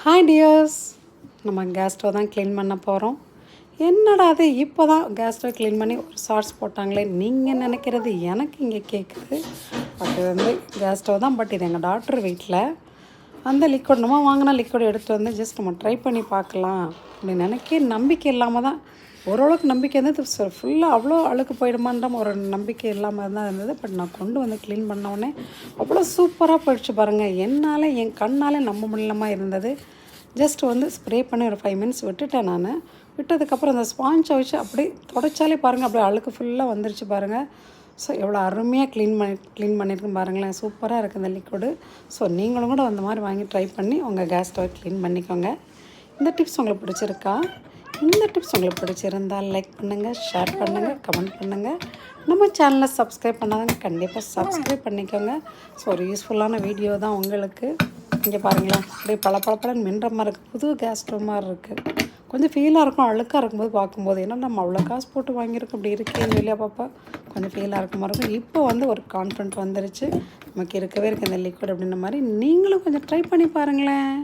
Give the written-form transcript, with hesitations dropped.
Hi tears, நம்ம gas stove தான் clean பண்ண போகிறோம். என்னடா அது இப்போ தான் கேஸ் ஸ்டவ் க்ளீன் பண்ணி ஒரு ஷார்ட்ஸ் போட்டாங்களே, நீங்கள் நினைக்கிறது எனக்கு இங்கே கேட்குது. அது கேஸ் ஸ்டவ் தான், பட் இது எங்கள் டாக்டர் வீட்டில் அந்த லிக்விட் நம்ம வாங்கினா லிக்விட் எடுத்து ஜஸ்ட் நம்ம ட்ரை பண்ணி பார்க்கலாம் அப்படின்னு நம்பிக்கை இல்லாமல் தான், ஓரளவுக்கு நம்பிக்கை இருந்தது. ஃபுல்லாக அவ்வளோ அழுக்கு போயிடுமான்ற ஒரு நம்பிக்கை இல்லாமல் தான் இருந்தது. பட் நான் கொண்டு க்ளீன் பண்ணோடனே அவ்வளோ சூப்பராக போயிடுச்சு பாருங்கள். என்னால் என் கண்ணால் நம்ப முடியலமாக இருந்தது. ஜஸ்ட் ஸ்ப்ரே பண்ணி ஒரு 5 மினிட்ஸ் விட்டுட்டேன். நான் விட்டதுக்கப்புறம் அந்த ஸ்பாஞ்சை வச்சு அப்படியே தொடச்சாலே பாருங்கள், அப்படியே அழுக்கு ஃபுல்லாக வந்துருச்சு பாருங்கள். ஸோ எவ்வளோ அருமையாக க்ளீன் பண்ணியிருக்கேன் பாருங்களேன். சூப்பராக இருக்குது இந்த லிக்விடு. ஸோ நீங்களும் கூட அந்த மாதிரி வாங்கி ட்ரை பண்ணி உங்கள் கேஸ் ஸ்டவ் க்ளீன் பண்ணிக்கோங்க. இந்த டிப்ஸ் உங்களுக்கு பிடிச்சிருக்கா? இந்த டிப்ஸ் உங்களுக்கு பிடிச்சிருந்தால் லைக் பண்ணுங்கள், ஷேர் பண்ணுங்கள், கமெண்ட் பண்ணுங்கள். நம்ம சேனலை சப்ஸ்கிரைப் பண்ணாதவங்க கண்டிப்பாக சப்ஸ்கிரைப் பண்ணிக்கோங்க. ஸோ ஒரு யூஸ்ஃபுல்லான வீடியோ தான் உங்களுக்கு. இங்கே பாருங்களேன், அப்படியே பளபளன்னு மின்ற மாதிரி இருக்குது. புது கேஸ் ஸ்டவ் மாதிரி இருக்குது. கொஞ்சம் ஃபீலாக இருக்கும் அழுக்காக இருக்கும்போது பார்க்கும்போது. ஏன்னா நம்ம அவ்வளோ காசு போட்டு வாங்கியிருக்கோம், இப்படி இருக்கேன்னு வெளியே பார்ப்பா கொஞ்சம் ஃபீலாக இருக்க மாதிரி இருக்கும். இப்போ ஒரு கான்ஃபிடென்ட் வந்துருச்சு, நமக்கு இருக்கவே இருக்குது இந்த லிக்விட் அப்படின்ற மாதிரி. நீங்களும் கொஞ்சம் ட்ரை பண்ணி பாருங்களேன்.